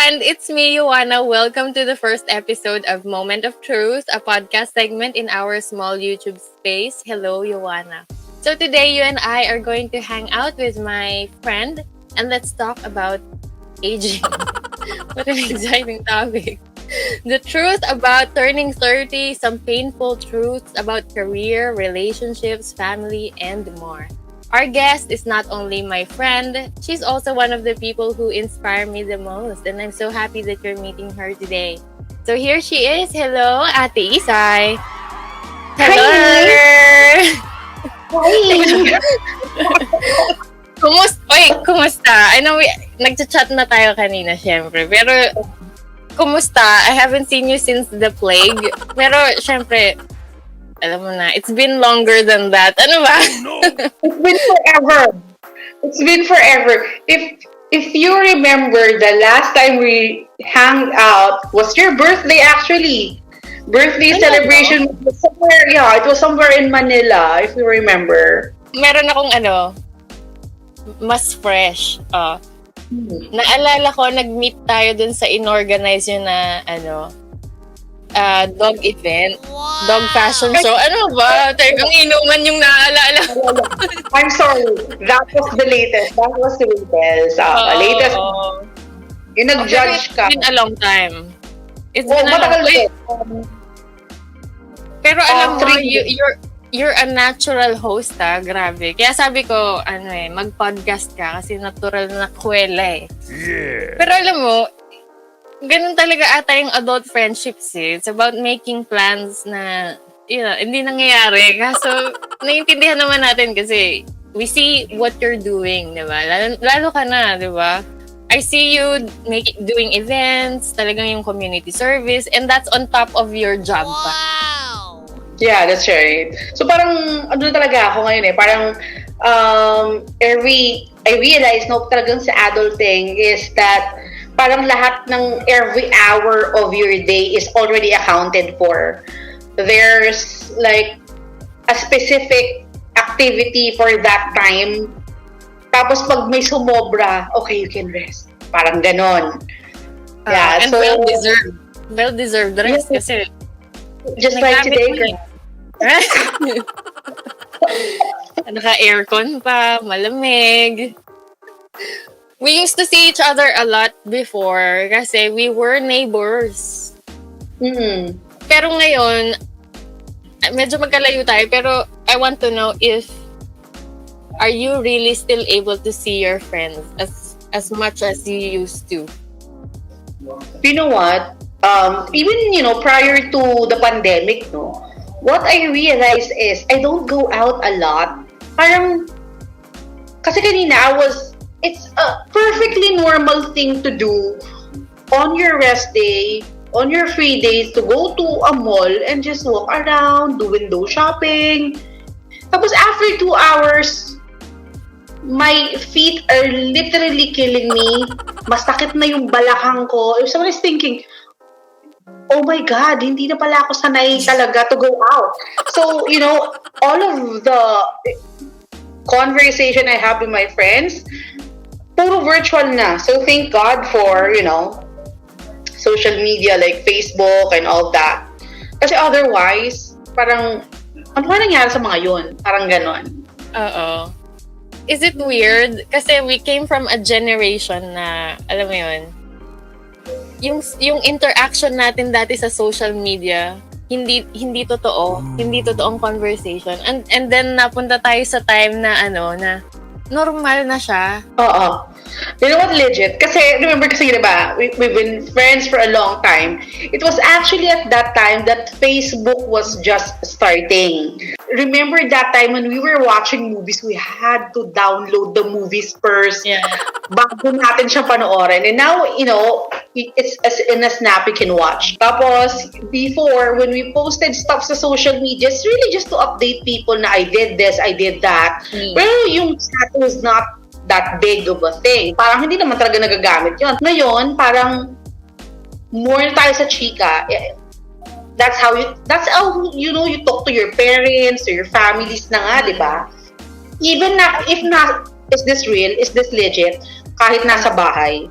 And it's me, Ioanna. Welcome to the first episode of Moment of Truth, a podcast segment in our small YouTube space. Hello, Ioanna. So today, you and I are going to hang out with my friend and let's talk about aging. What an exciting topic. The truth about turning 30, some painful truths about career, relationships, family, and more. Our guest is not only my friend, she's also one of the people who inspire me the most, and I'm so happy that you're meeting her today. So here she is. Hello, Ate Isay. Hello! Hi! Kumusta? I know nagchat-chat na tayo kanina, syempre. Pero, kumusta? I haven't seen you since the plague. Pero, syempre, alam mo na, it's been longer than that. Ano ba? It's been forever. It's been forever. If you remember, the last time we hung out was your birthday, actually. Birthday celebration was somewhere, it was somewhere in Manila, if you remember. Meron akong mas fresh. Naalala ko, nag-meet tayo dun sa inorganize yun na, dog event. Wow. Dog fashion show. Ano ba? Talagang inuman yung naaalala. I'm sorry. That was the latest. Latest. Yung nag-judge ka. It's been a long time. It's been a long time. Pero alam mo, you're a natural host, grabe. Kaya sabi ko, mag-podcast ka kasi natural na kwela eh. Yeah. Pero alam mo, ganun talaga ata yung adult friendships eh. It's about making plans na, hindi nangyayari. Kaso, naiintindihan naman natin kasi we see what you're doing, di ba? Lalo ka na, di ba? I see you doing events, talagang yung community service, and that's on top of your job pa. Wow! Yeah, that's right. So parang, talaga ako ngayon eh. Parang, I realize, talagang sa adulting is that parang lahat ng every hour of your day is already accounted for. There's like a specific activity for that time. Tapos pag may sumobra, okay, you can rest. Parang ganon. Yeah, and so well-deserved. Well-deserved rest kasi. Just like today, girl. Naka-aircon pa, malamig. We used to see each other a lot before kasi we were neighbors. Mm-hmm. Pero ngayon, medyo magkalayo tayo. Pero I want to know if are you really still able to see your friends as much as you used to? You know what? Even, prior to the pandemic, what I realized is I don't go out a lot. Parang, kasi kanina it's a perfectly normal thing to do on your rest day, on your free days, to go to a mall and just walk around, do window shopping. Tapos after 2 hours, my feet are literally killing me. Masakit na yung balakang ko. If someone is thinking, oh my God, hindi na pala ako sanay talaga to go out. So, all of the conversation I have with my friends, puro virtual na. So thank God for, social media like Facebook and all that. Kasi otherwise, parang, ano ba nangyari sa mga yun? Parang ganon. Oo. Is it weird? Kasi we came from a generation na, alam mo yun, yung interaction natin dati sa social media, hindi totoong conversation. And then napunta tayo sa time na na normal na siya. Oo. You know what, legit? Kasi, remember kasi, diba, we've been friends for a long time. It was actually at that time that Facebook was just starting. Remember that time when we were watching movies, we had to download the movies first. Yeah. Bago natin siya panoorin. And now, it's in a snap you can watch. Tapos, before, when we posted stuff sa social media, it's really just to update people na I did this, I did that. Pero yung chat was not that big of a thing. Parang hindi naman talaga nagagamit yun. Ngayon, parang more tayo sa chika. That's how you talk to your parents, to your families na nga, di ba? Even na, if not, is this real? Is this legit? Kahit nasa bahay.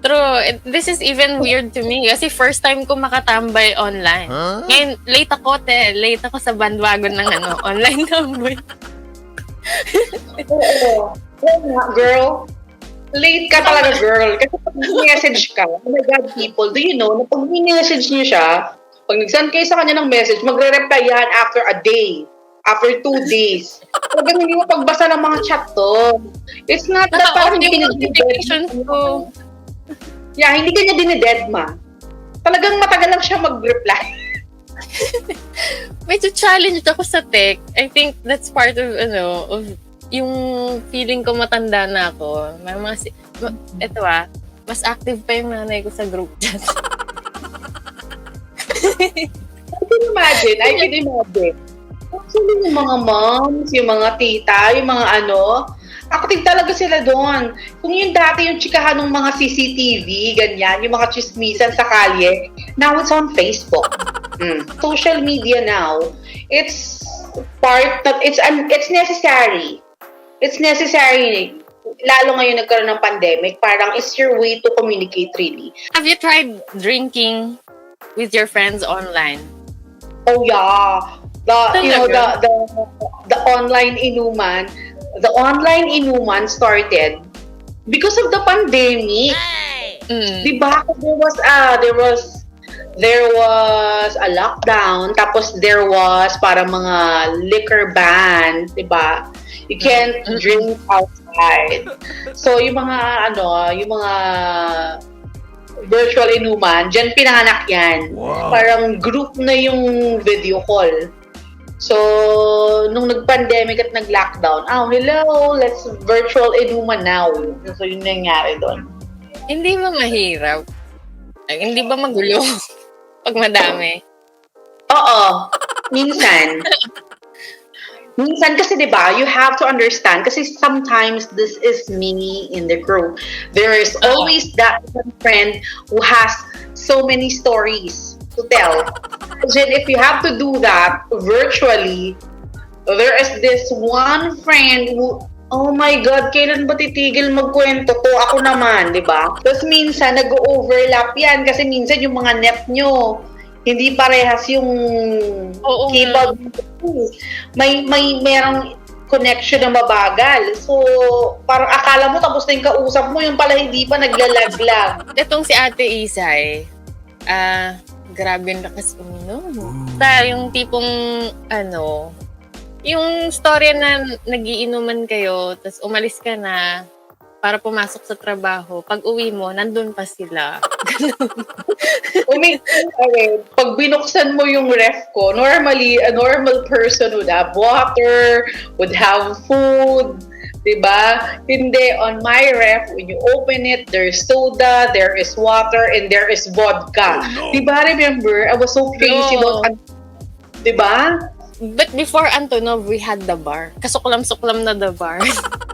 True. This is even weird to me kasi first time ko makatambay online. Ngayon, late ako, te. Late ako sa bandwagon ng online tambay. Oo. Girl, late ka talaga, girl. Kasi pag message ka, oh my God, people, do you know, na pag message niyo siya, pag nag-send kayo sa kanya ng message, magre-reply yan after a day, after 2 days. Talagang hindi mo pagbasa ng mga chat to. It's not that parang hindi ka notifications ko. Yeah, hindi ka niya dinidedma. Talagang matagal lang siya mag-reply. Medyo challenged ako sa tech. I think that's part of, of yung feeling ko matanda na ako. Ito mas active pa yung nanay ko sa group chat. I can imagine. Actually, yung mga moms, yung mga tita, yung mga active talaga sila doon. Kung yung dati yung chikahan ng mga CCTV, ganyan, yung mga chismisan sa kalye, now it's on Facebook. Social media now, it's necessary. It's necessary. Lalo ngayon nagkaroon ng pandemic, parang it's your way to communicate really. Have you tried drinking with your friends online? Oh yeah. The online inuman. The online inuman started because of the pandemic. Diba? There was a lockdown, tapos there was parang mga liquor ban, diba? You can't drink outside. So yung mga virtual inuman, dyan pinanganak yan. Wow. Parang group na yung video call. So, nung nag-pandemic at nag-lockdown, hello, let's virtual inuman now. So, yun nangyari doon. Hindi ba mahirap? Hindi ba magulo pag madami? Oo, minsan. Minsan kasi, di ba, you have to understand kasi sometimes this is me in the group. There is always that one friend who has so many stories to tell. Then if you have to do that virtually, there is this one friend who, oh my God, kailan ba titigil magkwento to? Ako naman, di ba? Tapos minsan nag-overlap yan kasi minsan yung mga net nyo, hindi parehas yung capabilities. Merong connection na mabagal. So, parang akala mo tapos na yung kausap mo, yung pala hindi pa naglalaglag. Itong si Ate Isay, grabe yung lakas uminom. Yung tipong, yung storya na nagiinuman kayo, tapos umalis ka na para pumasok sa trabaho. Pag uwi mo, nandun pa sila. Pag binuksan mo yung ref ko, normally, a normal person would have water, would have food, diba? Hindi, on my ref, when you open it, there's soda, there is water, and there is vodka. Diba, remember? I was so crazy about, diba? But before Antonov, we had the bar. Kasuklam-suklam na the bar.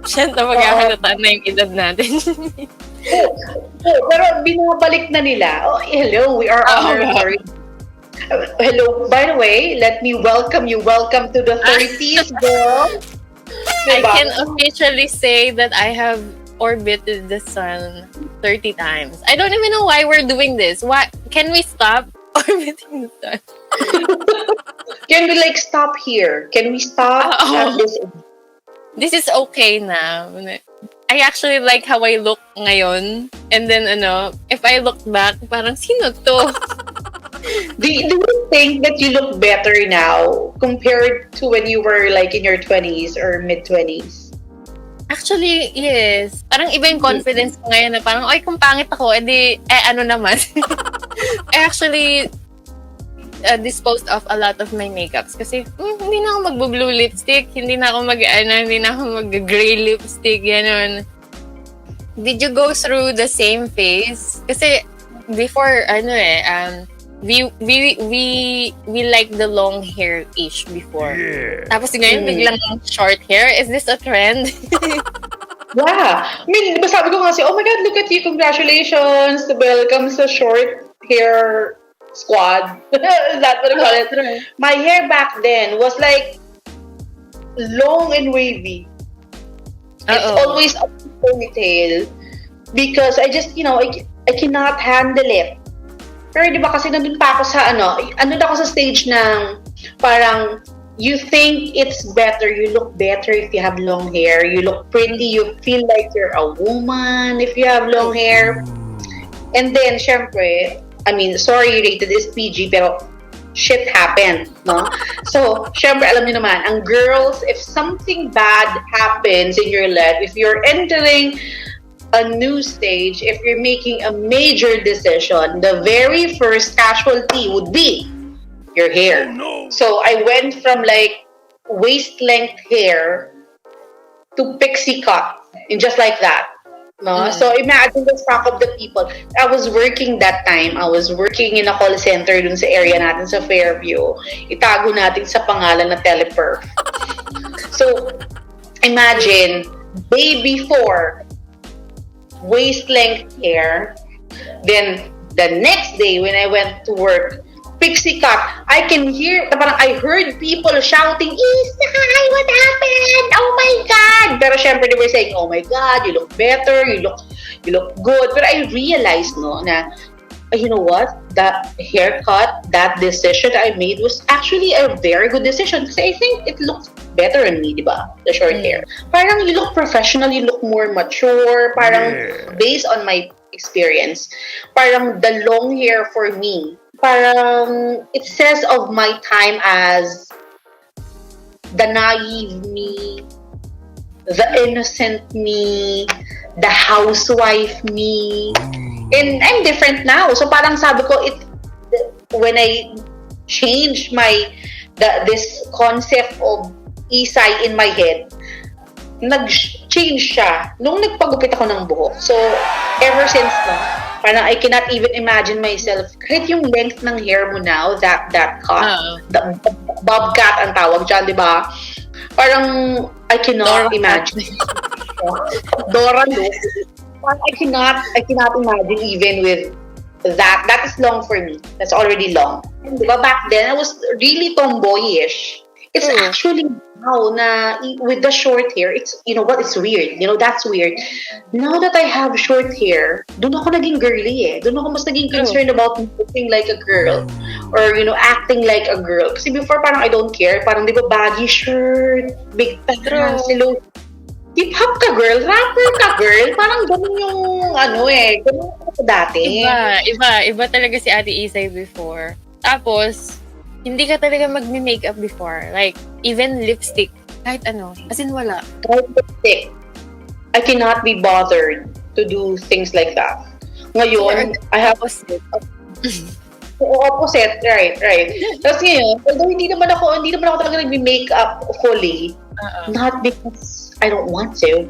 Siyempre, maghahalata na yung edad natin. Pero binabalik na nila. Hello, we are on our 30s. Hello, by the way, let me welcome you. Welcome to the 30s, girl. I can officially say that I have orbited the sun 30 times. I don't even know why we're doing this. Why? Can we stop orbiting the sun? Can we stop here? Can we stop at this? This is okay na. I actually like how I look ngayon. And then, if I look back, parang sino to? Do you think that you look better now compared to when you were in your 20s or mid-20s? Actually, yes. Parang iba yung confidence ko ngayon na parang, kung pangit ako, ano naman. I actually disposed of a lot of my makeups kasi hindi na ako magbo-blue lipstick, hindi na ako mag-gray lipstick, gano'n. Did you go through the same phase? Kasi before, we like the long hair-ish before. Yeah. Tapos ngayon, biglang short hair. Is this a trend? Yeah. I mean, diba sabi ko kasi, oh my God, look at you, congratulations, welcome sa short hair squad. Is that what I call it? My hair back then was long and wavy. It's always a ponytail. because I just, I cannot handle it. Pero di ba kasi nandun pa ako sa andun ako sa stage ng parang you think it's better, you look better if you have long hair, you look pretty, you feel like you're a woman if you have long hair. And then, syempre, I mean, sorry, rated is PG, pero shit happened, no? So, syempre, alam niyo naman, ang girls, if something bad happens in your life, if you're entering a new stage, if you're making a major decision, the very first casualty would be your hair. Oh, no. So, I went from like waist-length hair to pixie cut, and just like that. No? So imagine the shock of the people. I was working that time. I was working in a call center dun sa area natin sa Fairview. Itago natin sa pangalan na Teleperf. So imagine, day before, waist-length hair. Then the next day when I went to work, pixie cut. I can hear, parang I heard people shouting, Isay, what happened? Oh my God! Pero syempre they were saying, oh my God, you look better, you look good. But I realized, na, you know what? That haircut, that decision I made was actually a very good decision kasi I think it looks better on me, di ba? The short hair. Parang you look professional, you look more mature, parang based on my experience. Parang the long hair for me, parang it says of my time as the naive me, the innocent me, the housewife me. And I'm different now. So parang sabi ko, when I changed this concept of Isay in my head, nag-change siya nung nagpagupit ako ng buhok. So ever since parang I cannot even imagine myself, kahit yung length ng hair mo now, that cut, the bob cut ang tawag dyan, di ba? Parang I cannot imagine. Dora look. I cannot imagine even with that. That is long for me. That's already long. And diba, back then, I was really tomboyish. It's actually now na with the short hair, it's, you know what, it's weird. That's weird. Now that I have short hair, doon ako naging girly eh. Doon ako mas naging concerned about looking like a girl. Or, acting like a girl. Kasi before, parang I don't care. Parang, di ba, baggy shirt, big pants, low. Hip-hop ka, girl. Rapper ka, girl. Parang ganun yung, ganun ako dati. Iba talaga si Ate Isay before. Tapos, hindi ka talaga mag-makeup before. Like, even lipstick. Kahit ano. As in, wala. Kahit lipstick. I cannot be bothered to do things like that. Ngayon, I have opposite. Opposite, right. Tapos ngayon, although hindi naman ako talaga nag-makeup fully. Not because I don't want to.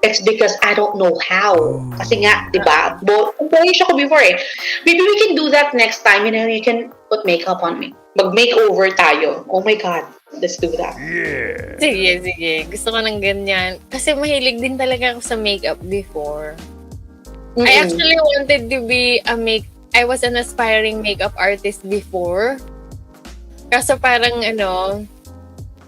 It's because I don't know how. Kasi nga, di ba? Boyish ako before eh. Maybe we can do that next time. You can put makeup on me. Mag-makeover tayo. Oh my God. Let's do that. Yeah. Sige. Gusto ko ng ganyan. Kasi mahilig din talaga ako sa makeup before. I actually wanted to be I was an aspiring makeup artist before. Kaso parang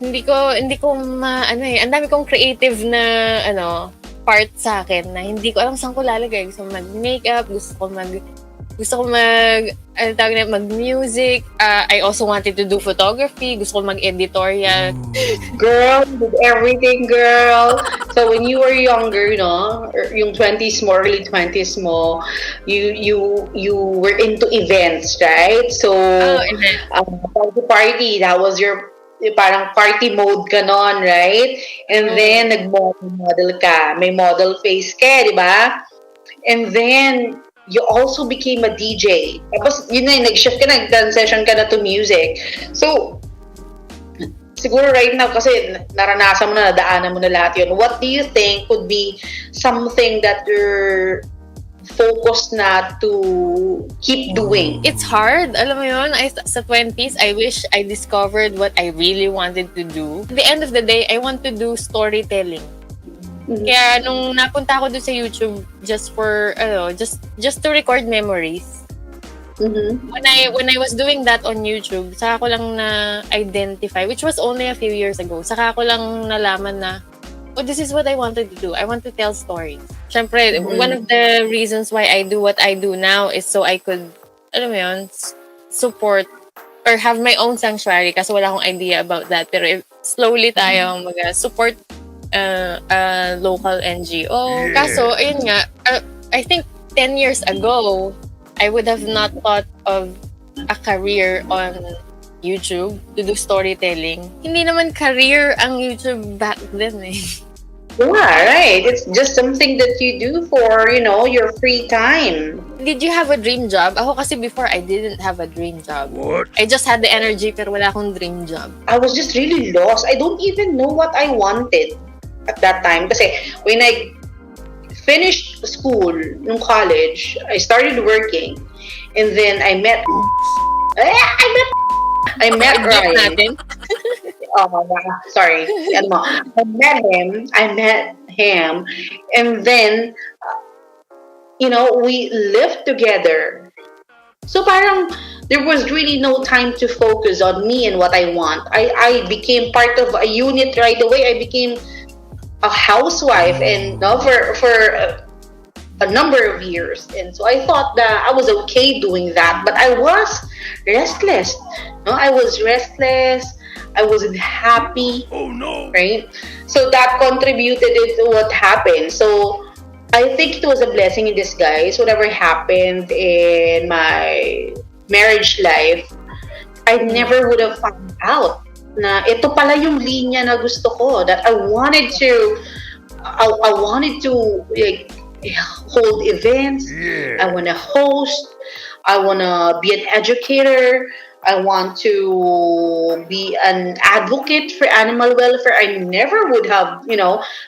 hindi ko ang dami kong creative na part sa akin na hindi ko alam saan ko lalagay. Gusto ko mag-makeup, gusto ko mag-music. I also wanted to do photography. Gusto ko mag-editorial. Girl, did everything, girl. So when you were younger, yung 20s mo, early 20s mo, you were into events, right? So, party, that was your parang party mode ka nun, right? And then, nag-model ka. May model face ka, di ba? And then, you also became a DJ. Tapos, yun na, nag-shift ka, nag-transition ka na to music. So, siguro right now, kasi naranasan mo na, nadaanan mo na lahat yun. What do you think would be something that you're focused na to keep doing? It's hard. Alam mo yun, sa 20s, I wish I discovered what I really wanted to do. At the end of the day, I want to do storytelling. Kaya nung napunta ako doon sa YouTube just for just to record memories. When I was doing that on YouTube, saka ko lang na identify, which was only a few years ago. Saka ko lang nalaman na oh, this is what I wanted to do. I want to tell stories. Syempre, one of the reasons why I do what I do now is so I could, alam mo yun, support or have my own sanctuary kasi wala akong idea about that. Pero if slowly tayo mag-support a local NGO. Kaso, ayun nga, I think 10 years ago, I would have not thought of a career on YouTube to do storytelling. Hindi naman career ang YouTube back then eh. Yeah, right. It's just something that you do for, your free time. Did you have a dream job? Ako kasi before, I didn't have a dream job. What? I just had the energy pero wala akong dream job. I was just really lost. I don't even know what I wanted at that time. Kasi when I finished school, nung college, I started working. And then I met Ryan. Sorry. I met him. And then, we lived together. So parang there was really no time to focus on me and what I want. I became part of a unit right away. I became a housewife and for a number of years. And so I thought that I was okay doing that. But I was restless. I was restless. I wasn't happy. Oh no! Right? So that contributed to what happened. So I think it was a blessing in disguise. Whatever happened in my marriage life, I never would have found out na ito pala yung linya na gusto ko. That I wanted to like hold events. Yeah. I want to host. I want to be an educator. I want to be an advocate for animal welfare. I never would have,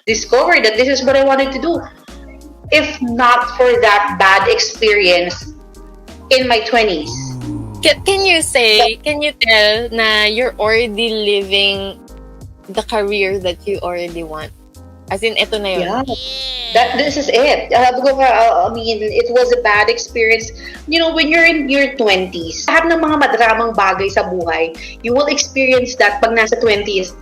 discovered that this is what I wanted to do if not for that bad experience in my 20s. Can you tell na you're already living the career that you already want? As in, ito na yun. Yeah. This is it. It was a bad experience. When you're in your 20s, lahat ng mga madramang bagay sa buhay, you will experience that pag nasa 20s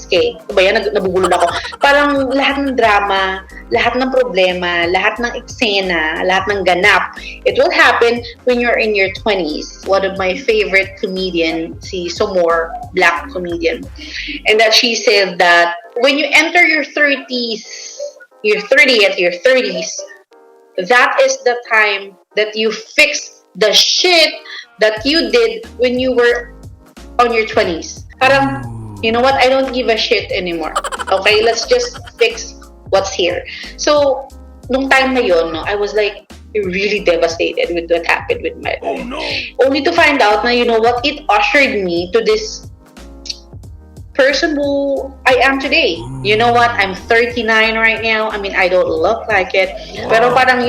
ka. Diba yan? Nabubulol ako. Parang lahat ng drama, lahat ng problema, lahat ng eksena, lahat ng ganap, it will happen when you're in your 20s. One of my favorite comedian, si Somor, black comedian, and that she said that when you enter your 30s, your 30s, that is the time that you fix the shit that you did when you were on your 20s. Parang, you know what? I don't give a shit anymore. Okay, let's just fix what's here. So, nung time na yun, I was like really devastated with what happened with my life. Oh no! Only to find out na, it ushered me to this person who I am today. You know what? I'm 39 right now. I don't look like it. Wow. Pero parang,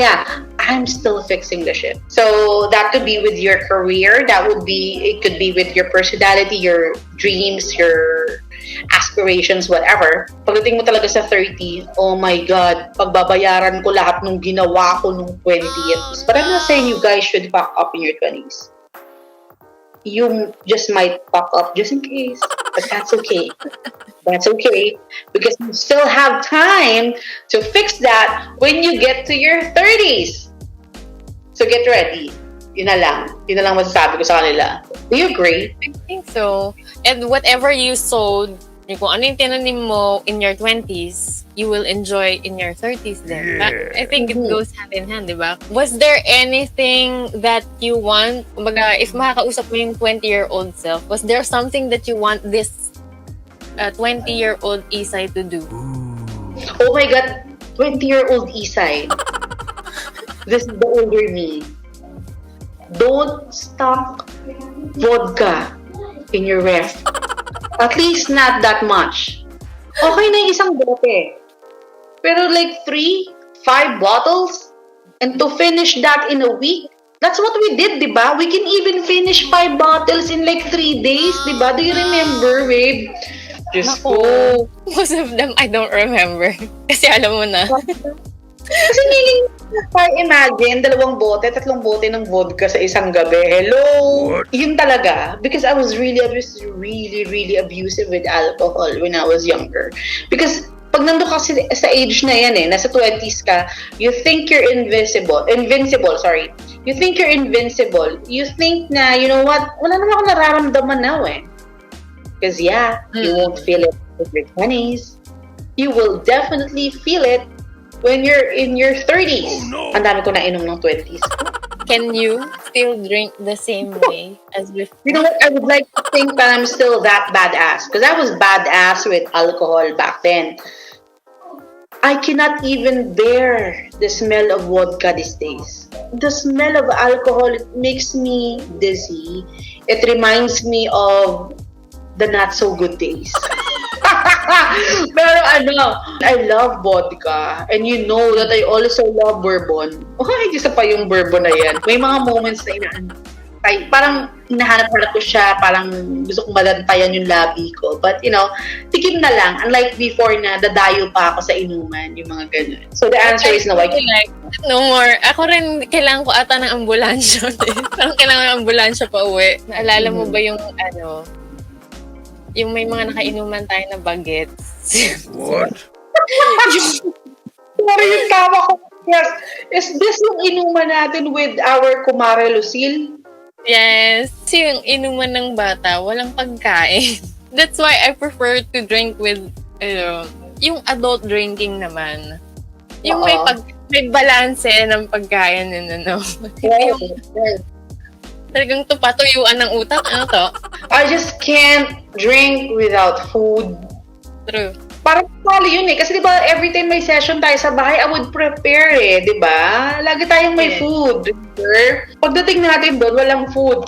I'm still fixing the shit. So that could be with your career. It could be with your personality, your dreams, your aspirations, whatever. Pagdating mo talaga sa 30, oh my God, pagbabayaran ko lahat ng ginawa ko nung 20s. But I'm not saying you guys should fuck up in your 20s. You just might fuck up just in case. But that's okay. That's okay. Because you still have time to fix that when you get to your 30s. So get ready. Yun na lang masasabi ko sa kanila. Do you agree? I think so. And whatever you sowed, kung ano yung tinanim mo in your 20s, you will enjoy in your 30s then. Yeah. I think it goes hand in hand, di ba? Was there anything that you want, kumbaga, if makakausap mo yung 20-year-old self, was there something that you want this 20-year-old Isay to do? Oh my God, 20-year-old Isay. This is the older me. Don't stock vodka in your ref. At least not that much. Okay na yung isang bote. Pero like 3-5 bottles? And to finish that in a week? That's what we did, di ba? We can even finish 5 bottles in like 3 days, di ba? Do you remember, babe? Just go. Most of them, I don't remember. Kasi alam mo na. Kasi imagine, 2 bote, 3 bote ng vodka sa isang gabi. Hello! What? Yun talaga. Because I was really abusive with alcohol when I was younger. Because pag nandun ka sa age na yan nasa 20s ka, you think you're invincible, sorry. You think you're invincible. You think na, you know what, wala naman ako nararamdaman now Because you won't feel it in your 20s. You will definitely feel it when you're in your 30s. Oh, no. Ang dami ko nainom ng 20s. Can you still drink the same way as before? You know what? I would like to think that I'm still that badass. Because I was badass with alcohol back then. I cannot even bear the smell of vodka these days. The smell of alcohol, it makes me dizzy. It reminds me of the not so good days. Pero I love vodka. And you know that I also love bourbon. Isa pa yung bourbon na yan. May mga moments na parang hinahanap ko siya, parang gusto kong madantayan yung labi ko. But, tikim na lang. Unlike before na dadayo pa ako sa inuman, yung mga ganun. So, the answer is no. No more. Ako rin, kailangan ko ata ng ambulansya. Parang kailangan ng ambulansya pa uwi. Naalala mo ba yung, yung may mga nakainuman tayo na bagets? What? Sorry, yung tama ko. Yes. Is this yung inuman natin with our kumare Lucille? Yes. Kasi yung inuman ng bata, walang pagkain. That's why I prefer to drink with, yung adult drinking naman. Yung may balanse ng pagkain and talagang patuyuan ng utak. Ano to? I just can't drink without food. True. Parang pali yun Kasi diba, every time may session tayo sa bahay, I would prepare diba? Lagi tayong may food. Pagdating natin doon, walang food.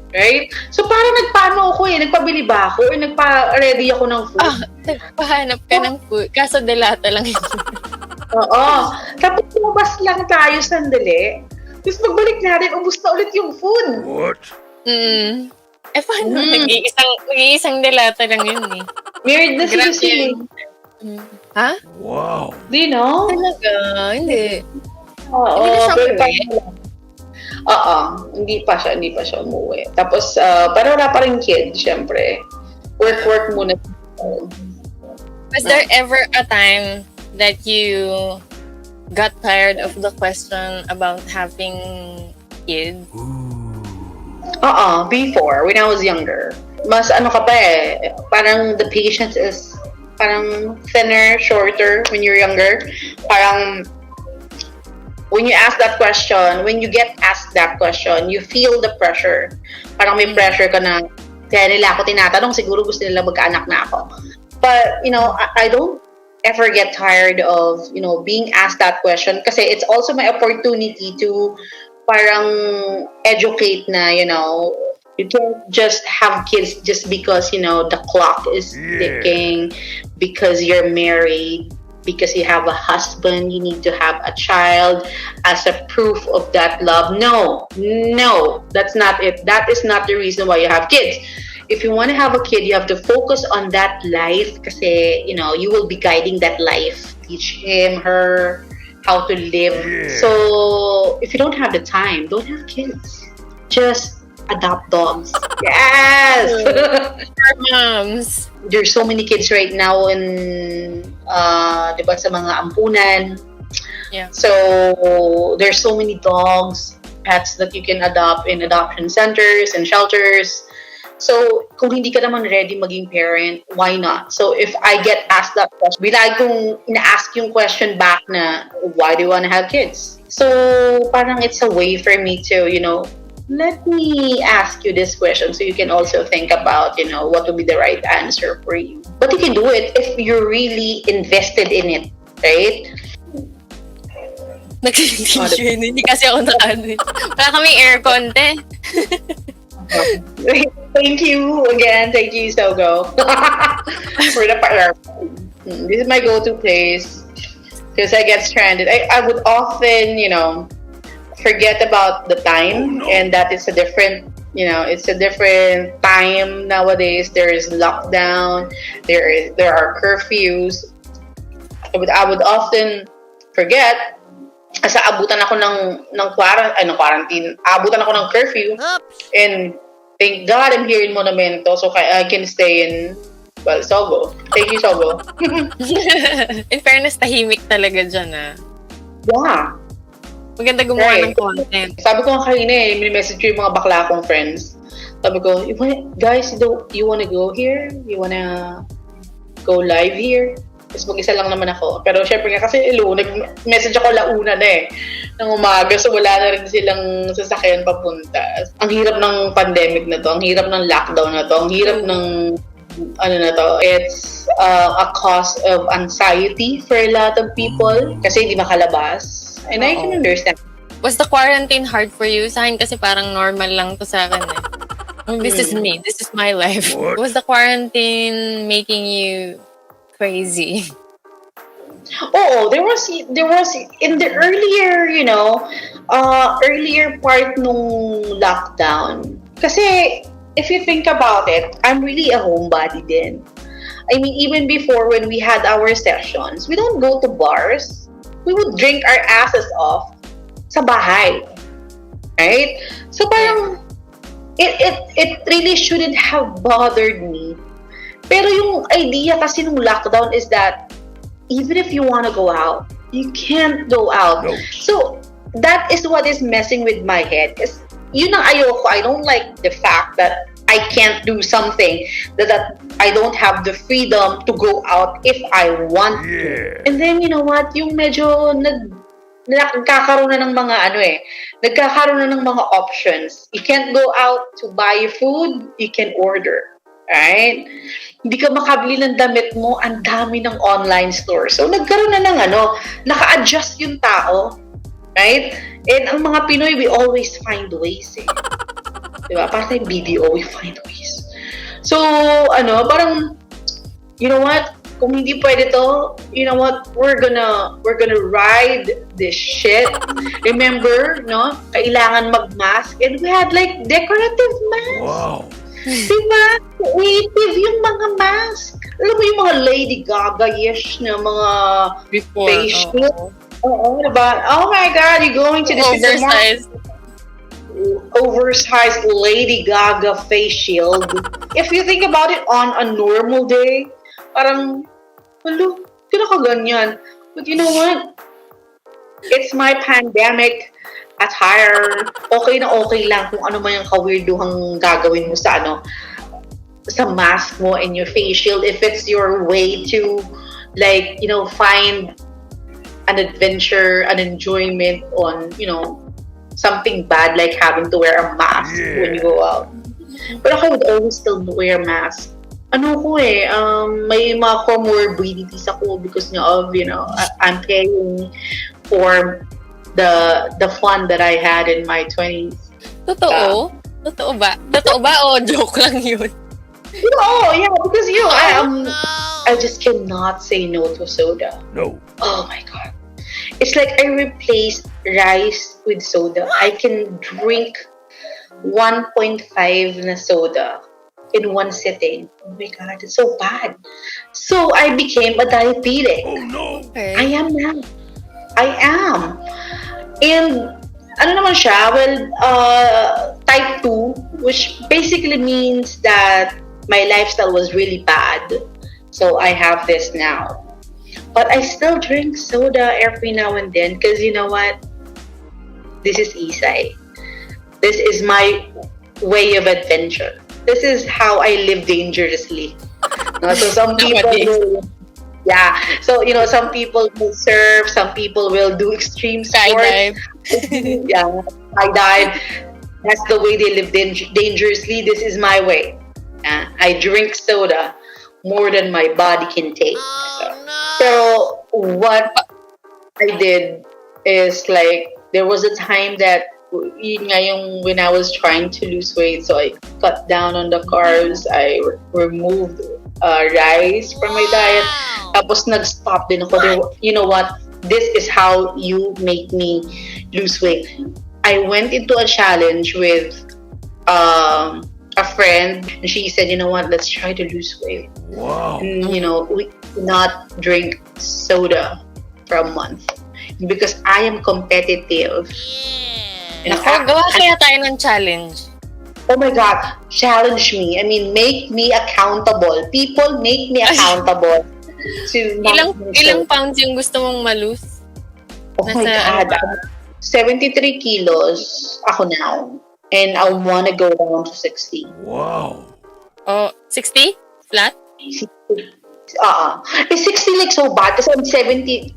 Right? So parang nagpaano ako nagpabili ba ako? Or nagpa-ready ako ng food? Nagpahanap ka ng food. Kaso delata lang yun. Oo. Tapos lumabas lang tayo sandali. Tapos pagbalik natin, ubus na ulit yung food. What? Paano? Nag-iisang delata lang yun Weird na si Lucille. Ha? Wow. Do you know? Talaga? Hindi. Oo. Hindi na siya umuwi? Hindi pa siya umuwi. Tapos, pero wala pa rin kid, syempre. Work muna. Was there ever a time that you got tired of the question about having kids? Before, when I was younger. Mas ka pa parang the patience is parang thinner, shorter when you're younger. Parang when you ask that question, when you get asked that question, you feel the pressure. Parang may pressure ka na, kaya nila ako tinatanong, siguro gusto nila magkaanak na ako. But, I don't ever get tired of, being asked that question kasi it's also my opportunity to parang educate na, you can't just have kids just because, the clock is ticking, because you're married, because you have a husband, you need to have a child as a proof of that love. No, that's not it. That is not the reason why you have kids. If you want to have a kid, you have to focus on that life kasi, you will be guiding that life. Teach him, her, how to live. Yeah. So, if you don't have the time, don't have kids. Just adopt dogs. Yes! For moms. There's so many kids right now in, diba, sa mga ampunan. Yeah. So, there's so many dogs, pets that you can adopt in adoption centers and shelters. So, kung hindi ka naman ready maging parent, why not? So, if I get asked that question, bilay kong ina-ask yung question back na, why do you want to have kids? So, parang it's a way for me to, let me ask you this question so you can also think about, what would be the right answer for you. But you can do it if you're really invested in it, right? Nag-tissue hindi kasi ako wala kaming aircon, te. Thank you again. Thank you, Sogo. For the fire. This is my go-to place because I get stranded. I would often, forget about the time, and that is a different, it's a different time nowadays. There is lockdown. There are curfews. I would often forget. Asa abutan ako ng quarantine. Abutan ako ng curfew. And thank God I'm here in Monumento, so I can stay in Well, Sogo. Thank you, Sogo. In fairness, tahimik talaga dyan, ah. Yeah. Maganda gumawa Right. ng content. Sabi ko nga kanina may message ko yung mga bakla kong friends. Sabi ko, guys, you wanna go here? You wanna go live here? Tapos mag-isa lang naman ako. Pero syempre nga kasi nag-message ako launa na ng umaga. So wala na rin silang sasakyan papunta. Ang hirap ng pandemic na to. Ang hirap ng lockdown na to. Ang hirap ng ano na to. It's a cause of anxiety for a lot of people. Kasi hindi makalabas. And I can understand. Was the quarantine hard for you? Sa akin kasi parang normal lang to sa akin This is me. This is my life. What? Was the quarantine making you crazy? Oh, there was in the earlier, earlier part nung lockdown. Kasi if you think about it, I'm really a homebody then. I mean, even before when we had our sessions, we don't go to bars. We would drink our asses off sa bahay. Right? So parang it really shouldn't have bothered me. Pero yung idea kasi nung lockdown is that even if you want to go out, you can't go out. No. So that is what is messing with my head. Yun ang ayoko. I don't like the fact that I can't do something, that I don't have the freedom to go out if I want to. And then, you know what? Yung medyo nagkakaroon na ng mga nagkakaroon na ng mga options. You can't go out to buy food, you can order. Right? Hindi ka makabili ng damit mo, ang dami ng online store. So, nagkaroon na ng naka-adjust yung tao. Right? And ang mga Pinoy, we always find ways Diba? Para tayong BDO, we find ways. So, parang, you know what? Kung hindi pwede to, you know what? We're gonna ride this shit. Remember, no? Kailangan mag-mask. And we had like decorative masks. Wow. Diba? Creative yung mga mask. Alam mo yung mga Lady Gaga-ish na mga face shield. Oo, diba? Oh my God, you're going to the supermarket. Oversized Lady Gaga face shield. If you think about it on a normal day, parang, ganyan. But you know what? It's my pandemic attire. Okay na okay lang kung ano man yung ka-weirduhang gagawin mo sa sa mask mo and your face shield. If it's your way to, like, find an adventure, an enjoyment on, something bad like having to wear a mask when you go out. But I would always still wear a mask. May mga comorbidities ako because of, I'm paying for the fun that I had in my 20s. Totoo? Totoo ba? Totoo ba o joke lang yun? Oh, yeah, because I just cannot say no to soda. No. Oh my God. It's like I replaced rice with soda. I can drink 1.5 na soda in one sitting. Oh my God, it's so bad. So I became a diabetic. Oh no. Okay. I am now. I am. And ano naman siya? Well, type 2, which basically means that my lifestyle was really bad. So I have this now. But I still drink soda every now and then because you know what? This is 𝐡𝐚𝐧𝙧𝙧. This is my way of adventure. This is how I live dangerously. So some people will, so some people will surf, some people will do extreme sports. Skydive. That's the way they live dangerously. This is my way. I drink soda more than my body can take. So what I did is like there was a time that when I was trying to lose weight, so I cut down on the carbs. I removed rice from my diet. Tapos nag-stop din ako. You know what? This is how you make me lose weight. I went into a challenge with a friend, and she said, you know what? Let's try to lose weight. Wow. And, we cannot drink soda for a month because I am competitive. Gawa kaya tayo ng challenge. Oh my God. challenge me. I mean, make me accountable. People make me accountable to Ilang pounds yung gusto mong malose? Oh my God. 73 kilos ako now. And I want to go down to 60. Wow. Oh, 60? Flat? Is 60 like so bad? Kasi I'm 73.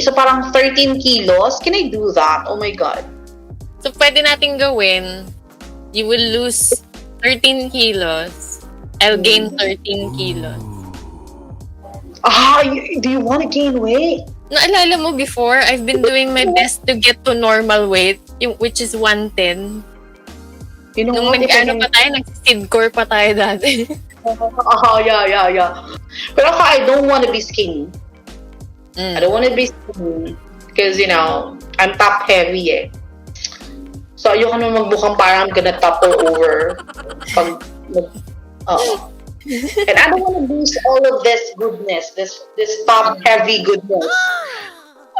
So parang 13 kilos. Can I do that? Oh my God. So, pwede natin gawin, you will lose 13 kilos. I'll gain 13 kilos. Do you want to gain weight? Naalala mo before, I've been doing my best to get to normal weight, which is 110. You know Nung what? nag-sidcore pa tayo dati. Yeah. Pero ako, I don't want to be skinny. I don't want to be skinny. Because, you know, I'm top heavy eh. So, ayoko naman magbukhang parang I'm gonna topple over. And I don't want to lose all of this goodness, this top heavy goodness.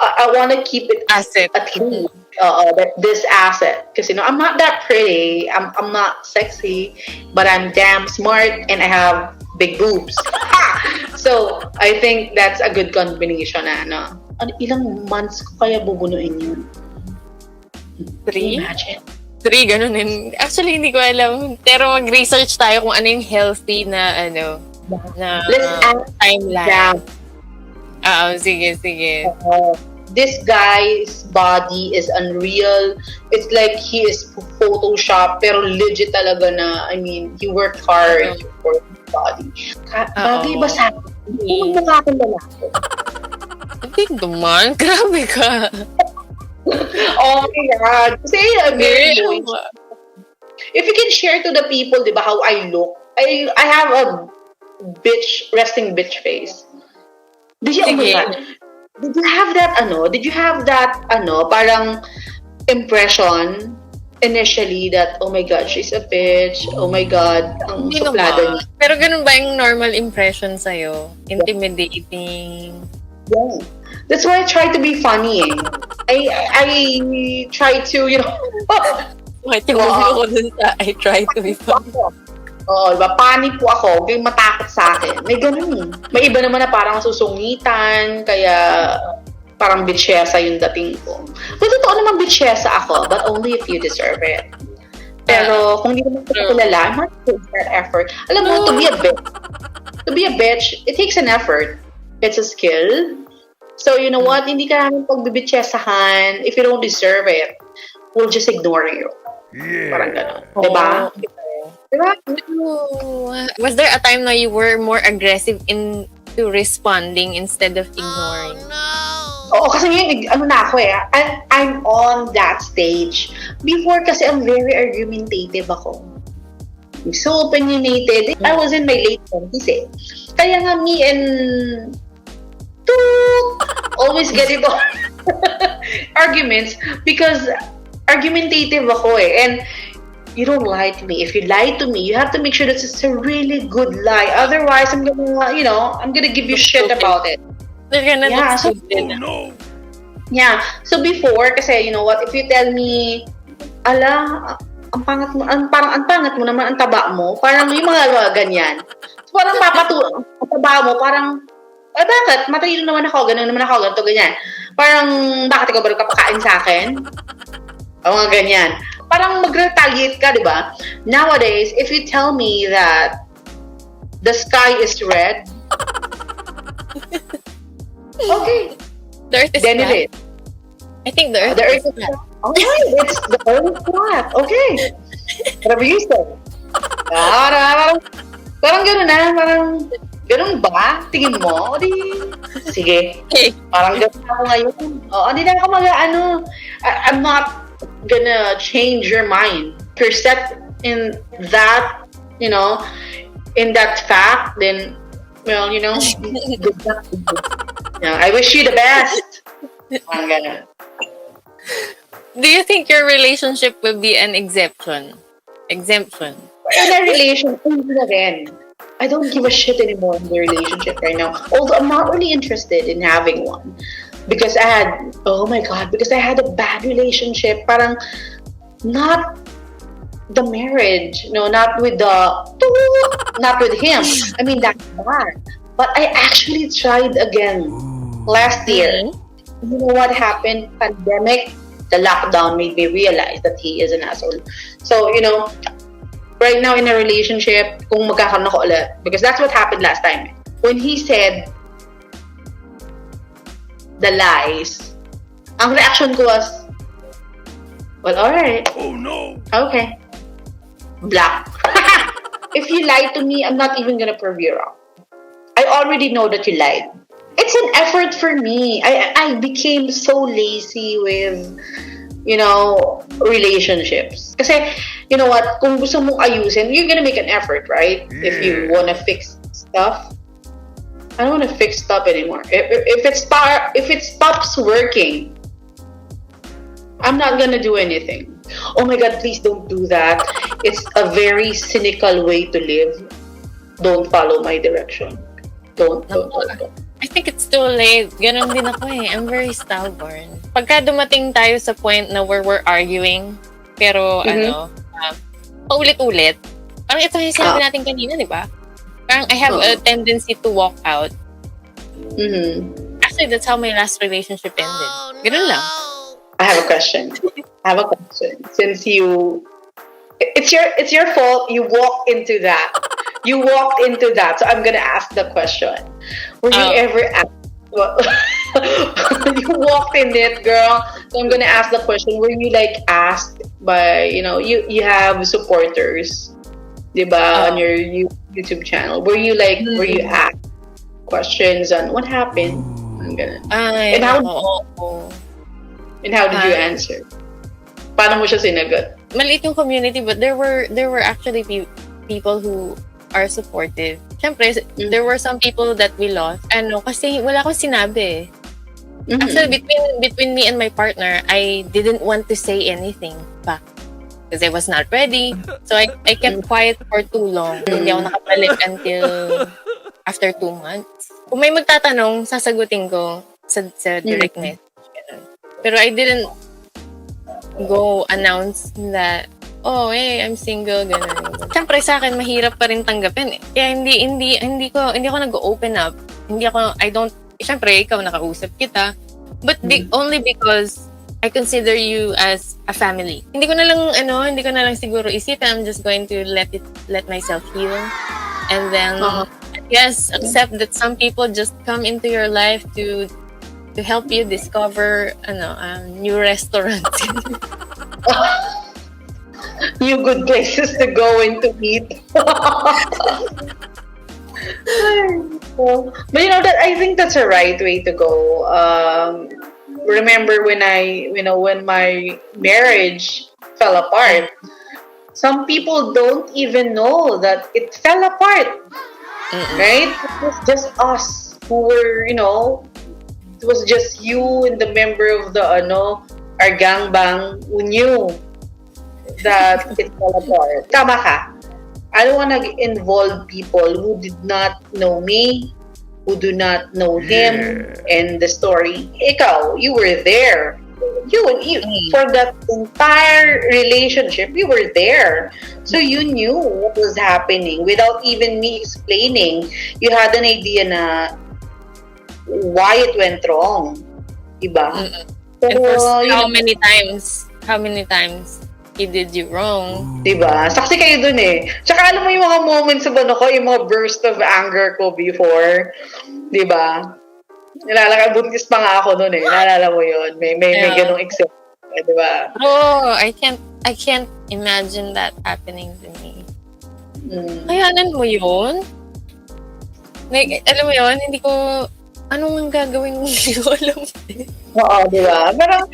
I want to keep it Asset. at least this asset, because you know I'm not that pretty, I'm not sexy, but I'm damn smart and I have big boobs. So I think that's a good combination. Ilang months ko kaya bubunuin yun? 3? Imagine. 3, ganun din. Actually, hindi ko alam. Pero mag-research tayo kung ano yung healthy na Let's ask timeline. Sige. This guy's body is unreal. It's like he is Photoshop, pero legit talaga na, I mean, he worked hard for his body. Bagay ba sa akin? Kung mukha akong lalaki. Hindi naman. Grabe ka. Oh my God. Kasi if you can share to the people, di ba, how I look. I have a resting bitch face. Did you have that parang impression initially that, oh my God, she's a bitch, oh my God, ang suplada niya. Pero ganun ba yung normal impression sa'yo? Intimidating? Yeah. That's why I try to be funny eh. I try to, you know, ko dun sa I try to be funny. Oo, diba? Panic po ako. Huwag matakot sa akin. May ganun eh. May iba naman na parang susungitan, kaya parang bitchesa yung dating ko. But totoo naman bitchesa ako, but only if you deserve it. Pero kung hindi naman ko kilala, I'm not taking that effort. Alam mo, to be a bitch, it takes an effort. It's a skill. So, you know what? Hindi ka namin pagbibitchesahan if you don't deserve it. We'll just ignore you. Yeah. Parang gano'n. Diba? Diba? Was there a time na you were more aggressive into responding instead of ignoring? Oo, kasi ngayon, ako eh. I'm on that stage. Before kasi I'm very argumentative ako. So opinionated. I was in my late 20s eh. Kaya nga me and always get it on arguments because argumentative ako eh. And you don't lie to me. If you lie to me, you have to make sure that it's a really good lie. Otherwise, I'm gonna give you shit about it. Yeah, so, yeah. So before, kasi you know what, if you tell me, ang pangat mo naman, ang taba mo, parang yung mga ganyan. So parang ang taba mo, parang, bakit? Matalino naman ako, ganito, ganyan. Parang, bakit ikaw ba kapakain sa akin? O mga ganyan. Parang mag-retaliate ka, di ba? Nowadays, if you tell me that the sky is red, okay. The earth is then flat. it is. I think the earth is flat. Okay, it's the earth is flat. Okay. Whatever you say. Parang gano'n na. Parang, gano'n ba? Tingin mo? O di, sige. Parang gano'n ako ngayon. Hindi na ako I'm not gonna change your mind. If you're set in that, in that fact, then, well, good luck. I wish you the best. Parang gano'n. Do you think your relationship will be an exemption? In a relationship, I don't give a shit anymore in the relationship right now. Although I'm not really interested in having one. Because I had a bad relationship. Parang not the marriage, not with not with him. I mean, that's bad. But I actually tried again last year. Mm-hmm. You know what happened? Pandemic, the lockdown made me realize that he is an asshole. So, right now in a relationship, kung magkakaroon ako ulit, because that's what happened last time. When he said the lies, ang reaction ko was, well, alright. Oh no! Okay. Black. If you lie to me, I'm not even gonna prove you wrong. I already know that you lied. It's an effort for me. I became so lazy with, relationships. Kasi, you know what? Kung gusto mong ayusin, you're gonna make an effort, right? Yeah. If you wanna fix stuff. I don't wanna fix stuff anymore. If it stops working, I'm not gonna do anything. Oh my God, please don't do that. It's a very cynical way to live. Don't follow my direction. Don't. I think it's too late. Ganon din ako eh. I'm very stubborn. Pagka dumating tayo sa point na where we're arguing, pero paulit-ulit, parang ito yung sinabi natin kanina, di ba? Parang I have a tendency to walk out. Mm-hmm. Actually, that's how my last relationship ended. Ganon lang. I have a question. Since it's your fault, you walked into that. So I'm gonna ask the question. Were you ever asked? Well, you walked in it, girl. So I'm gonna ask the question. Were you asked by you have supporters, diba, on your YouTube channel? Were you asked questions on what happened? And how did you answer? Paano mo siya sinagot? Maliit yung community, but there were actually people who are supportive. Siyempre, there were some people that we lost. Kasi wala akong sinabi. Mm-hmm. Actually, between me and my partner, I didn't want to say anything back because I was not ready. So I kept quiet for too long. Hindi ako nakabalik until after 2 months. Kung may magtatanong, sasagutin ko sa direct message. Pero I didn't go announce that, I'm single, gano'n. Siyempre sa akin, mahirap pa rin tanggapin eh. Kaya hindi ko nag-open up. Siyempre, ikaw nakausap kita. But only because I consider you as a family. Hindi ko na lang siguro isipin. I'm just going to let myself heal. And then, yes, accept that some people just come into your life to help you discover new restaurants. New good places to go and to eat. But that I think that's a right way to go. Remember when my marriage fell apart, some people don't even know that it fell apart. Right? It was just us who were, it was just you and the member of the our gangbang who knew that it fell apart. Tama ka. I don't want to involve people who did not know me, who do not know him, and the story. Ikaw, you were there. You for that entire relationship, you were there. So you knew what was happening without even me explaining. You had an idea na why it went wrong. Diba? And for how many times he did you wrong. Diba? Saksi kayo dun eh. Tsaka alam mo yung mga moments sa ko, yung mga burst of anger ko before. Diba? Buntis pa nga ako dun eh. Naalala mo yun. May ganong example. Diba? I can't imagine that happening to me. Kayanan mo yun? Alam mo yun, hindi ko, anong gagawin mo? Hindi ko alam. Oo, diba? Pero,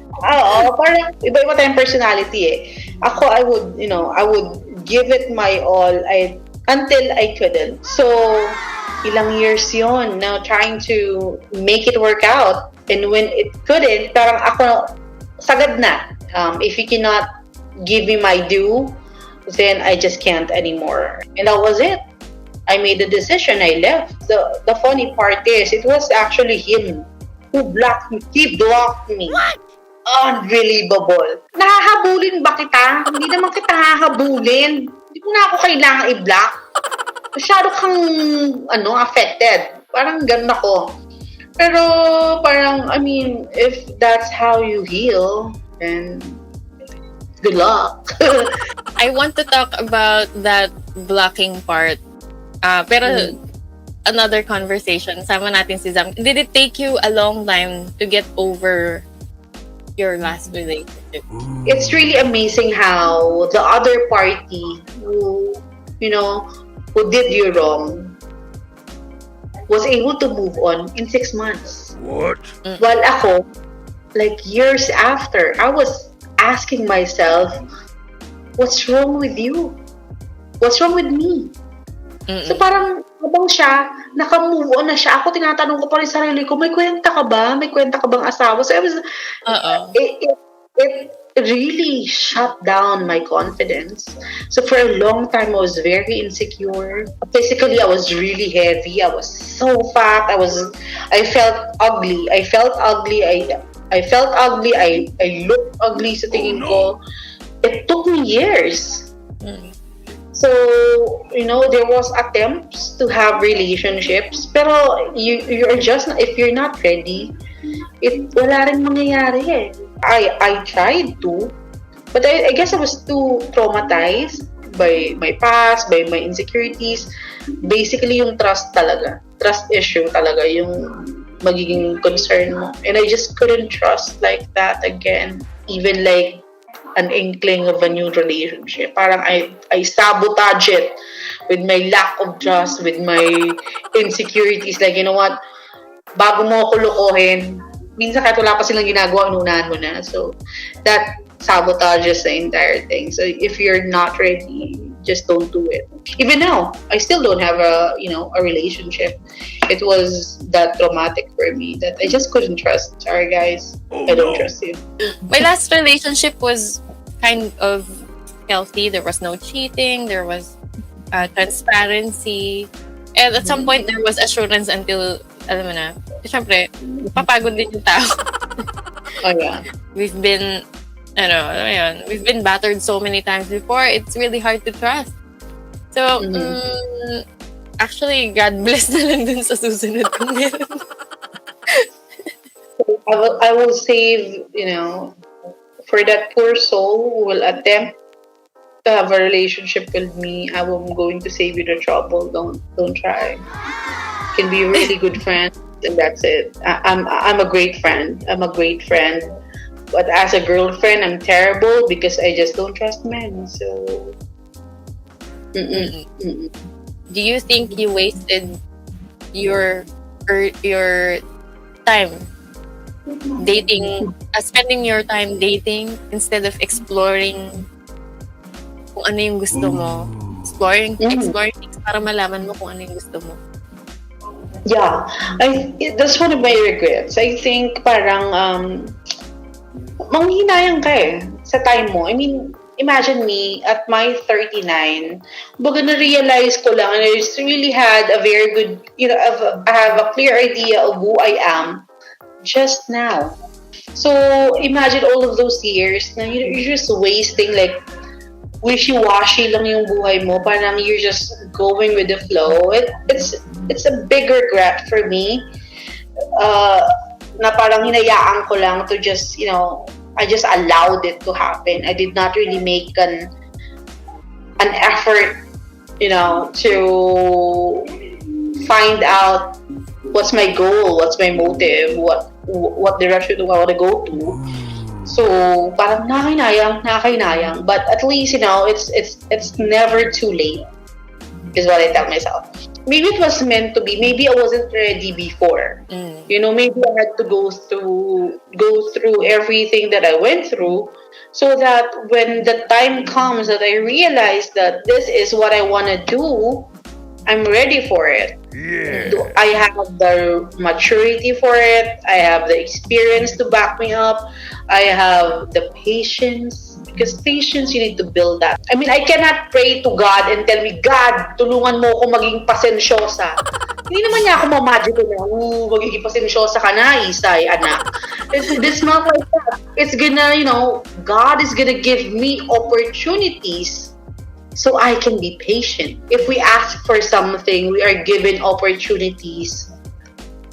parang iba-iba tayong personality eh. Ako, I would give it my all until I couldn't. So, ilang years yun now trying to make it work out. And when it couldn't, parang ako, sagad na. If you cannot give me my due, then I just can't anymore. And that was it. I made the decision. I left. The funny part is, it was actually him who blocked me. He blocked me. What? unbelievable. Nahahabulin ba kita? Hindi naman kita hahabulin. Hindi mo na ako kailangan i-block. Masyado kang, affected. Parang ganun ako. Pero, parang, I mean, if that's how you heal, then, good luck. I want to talk about that blocking part. Pero, another conversation. Sama natin si Zam. Did it take you a long time to get over your last relationship? It's really amazing how the other party who did you wrong was able to move on in 6 months. What? While ako, like years after, I was asking myself, what's wrong with you? What's wrong with me? So parang habang siya, naka-move on na siya, ako tinatanong ko pa rin sarili ko, may kwenta ka ba? May kwenta ka bang asawa? So it really shut down my confidence. So for a long time, I was very insecure. Physically, I was really heavy. I was so fat. I felt ugly. I felt ugly. I looked ugly sa tingin ko. It took me years. So, there was attempts to have relationships, pero you're just, if you're not ready, wala rin mangyayari eh. I tried to, but I guess I was too traumatized by my past, by my insecurities. Basically, yung trust issue talaga, yung magiging concern mo. And I just couldn't trust like that again, even like an inkling of a new relationship. Parang I sabotage it with my lack of trust, with my insecurities. Like, you know what? Bago mo ako lokohin, minsan kahit wala pa silang ginagawa, inunahan mo na. So, that sabotages the entire thing. So, if you're not ready, just don't do it. Even now, I still don't have a relationship. It was that traumatic for me that I just couldn't trust. Sorry, guys. I don't trust you. My last relationship was kind of healthy. There was no cheating. There was transparency. And at some point, there was assurance until, alam mo na, syempre, papagod din yung tao. Oh, yeah. We've been battered so many times before. It's really hard to trust. So, actually, God bless na lang dun sa susunod kong meron. I will save, for that poor soul who will attempt to have a relationship with me, I'm going to save you the trouble. Don't try. Can be a really good friend, and that's it. I'm a great friend. But as a girlfriend, I'm terrible because I just don't trust men. So, Do you think you wasted your time dating, spending your time dating instead of exploring kung ano yung gusto mo? Exploring things para malaman mo kung ano yung gusto mo. Yeah, that's one of my regrets. I think parang manghihinayang ka sa time mo. I mean, imagine me at my 39, baga na-realize ko lang, and I just really had a very good, I have a clear idea of who I am just now. So, imagine all of those years na you're just wasting, like, wishy-washy lang yung buhay mo. Parang you're just going with the flow. It's a big regret for me. Na parang hinayaan ko lang to just, I just allowed it to happen. I did not really make an effort, to find out what's my goal, what's my motive, what direction do I want to go to. So, parang nakahinayang. But at least, it's never too late, is what I tell myself. Maybe it was meant to be. Maybe I wasn't ready before. Maybe I had to go through everything that I went through, so that when the time comes that I realize that this is what I want to do, I'm ready for it. Yeah. I have the maturity for it. I have the experience to back me up. I have the patience. Because patience, you need to build that. I mean, I cannot pray to God and tell me, God, tulungan mo ako maging pasensyosa. Hindi naman niya ako mamagically na, magiging pasensyosa ka na, Isay, anak. It's not like that. It's gonna, God is gonna give me opportunities so I can be patient. If we ask for something, we are given opportunities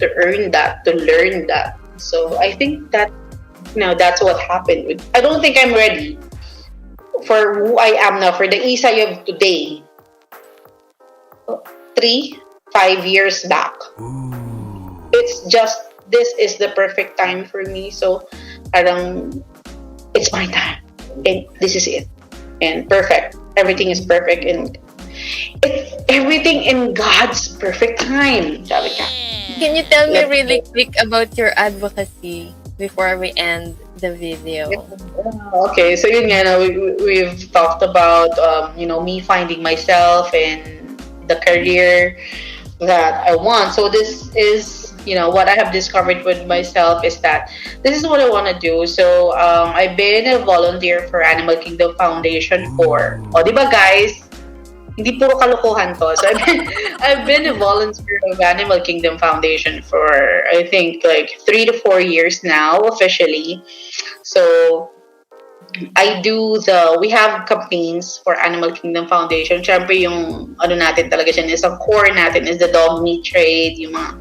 to earn that, to learn that. So I think that, that's what happened. I don't think I'm ready for who I am now, for the Isay of today. 3-5 years back. It's just, this is the perfect time for me. So, parang, it's my time. And this is it. And perfect. Everything is perfect. And it's everything in God's perfect time. Sabi ka. Can you tell me really quick about your advocacy before we end the video? Okay, so yun nga, we've talked about, me finding myself and the career that I want. So this is, what I have discovered with myself is that this is what I want to do. So I've been a volunteer for Animal Kingdom Foundation for, di ba guys? Hindi puro kalokohan to. So I've been a volunteer of Animal Kingdom Foundation for, I think, like 3 to 4 years now, officially. So we have campaigns for Animal Kingdom Foundation. Siyempre yung, natin talaga siya, is ang core natin is the dog meat trade, yung mga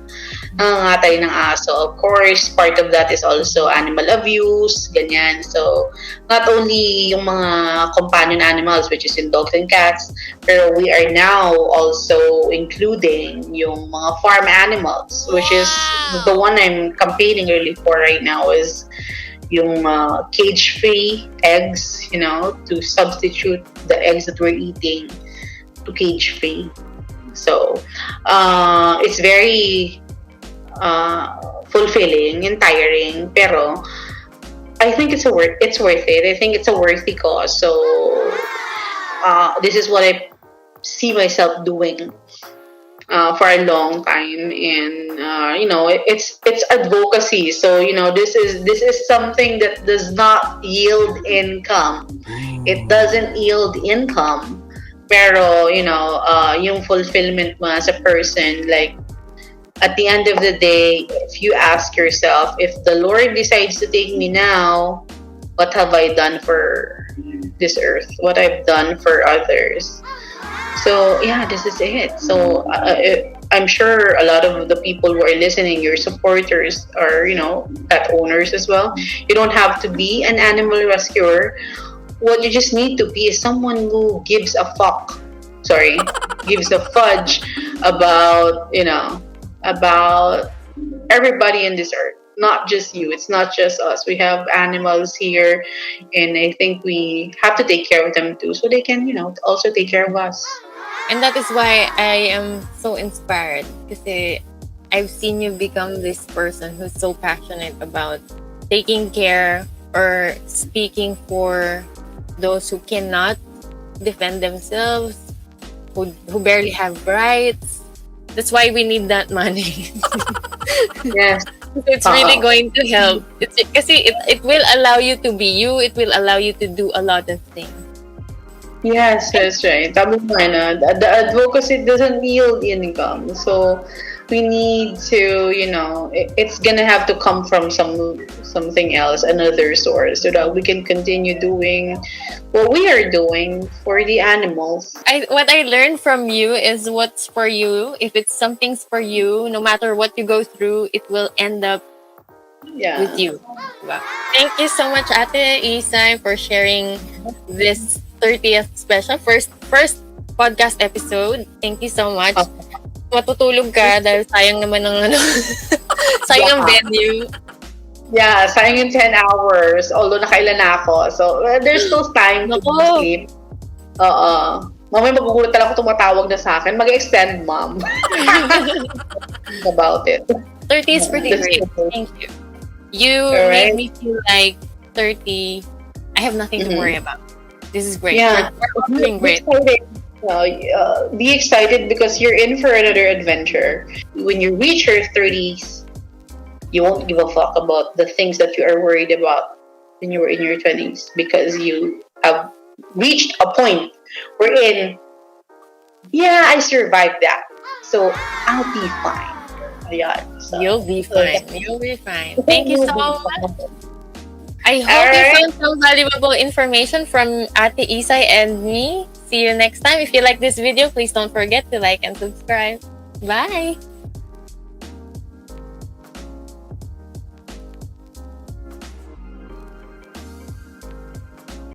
nangangatay ng aso. Of course, part of that is also animal abuse, ganyan. So, not only yung mga companion animals, which is in dogs and cats, pero we are now also including yung mga farm animals, which is the one I'm campaigning really for right now, is yung cage-free eggs, to substitute the eggs that we're eating to cage-free. So, it's very fulfilling and tiring, pero I think it's worth it. I think it's a worthy cause. So, this is what I see myself doing for a long time, and it's advocacy. So this is something that does not yield income. It doesn't yield income, pero yung fulfillment mo as a person, like at the end of the day, if you ask yourself, if the Lord decides to take me now, what have I done for this earth? What I've done for others? So yeah, this is it. So I'm sure a lot of the people who are listening, your supporters, are pet owners as well. You don't have to be an animal rescuer. What you just need to be is someone who gives a fudge about about everybody in this earth, not just you. It's not just us. We have animals here, and I think we have to take care of them too, so they can also take care of us. And that is why I am so inspired, kasi I've seen you become this person who's so passionate about taking care or speaking for those who cannot defend themselves, who barely have rights. That's why we need that money. Yes. It's really going to help. Kasi it will allow you to be you. It will allow you to do a lot of things. Yes, that's right. Tama mo na. The advocacy doesn't yield income. So, we need to, it's gonna have to come from something else, another source, so that we can continue doing what we are doing for the animals. What I learned from you is what's for you. If it's something's for you, no matter what you go through, it will end up with you. Diba? Thank you so much, Ate Isay, for sharing this 30th special first podcast episode. Thank you so much. Matutulog ka dahil sayang naman ng sayang ang venue. Yeah, sayang yung 10 hours, although nakailan na ako. So, there's still time to sleep. Mamaya magugulat talaga kung tumatawag na sa akin. Mag-extend, ma'am. About it. 30 is pretty great. Thank you. You made me feel like 30, I have nothing to worry about. This is great. Yeah. We're doing great. Be excited because you're in for another adventure. When you reach your 30s, you won't give a fuck about the things that you are worried about when you were in your 20s, because you have reached a point wherein, I survived that. So, I'll be fine. Ayan. So, You'll be fine. You'll be fine. Thank you you'll so be much. fine. I hope you Alright. found some valuable information from Ate Isay and me. See you next time. If you like this video, please don't forget to like and subscribe. Bye!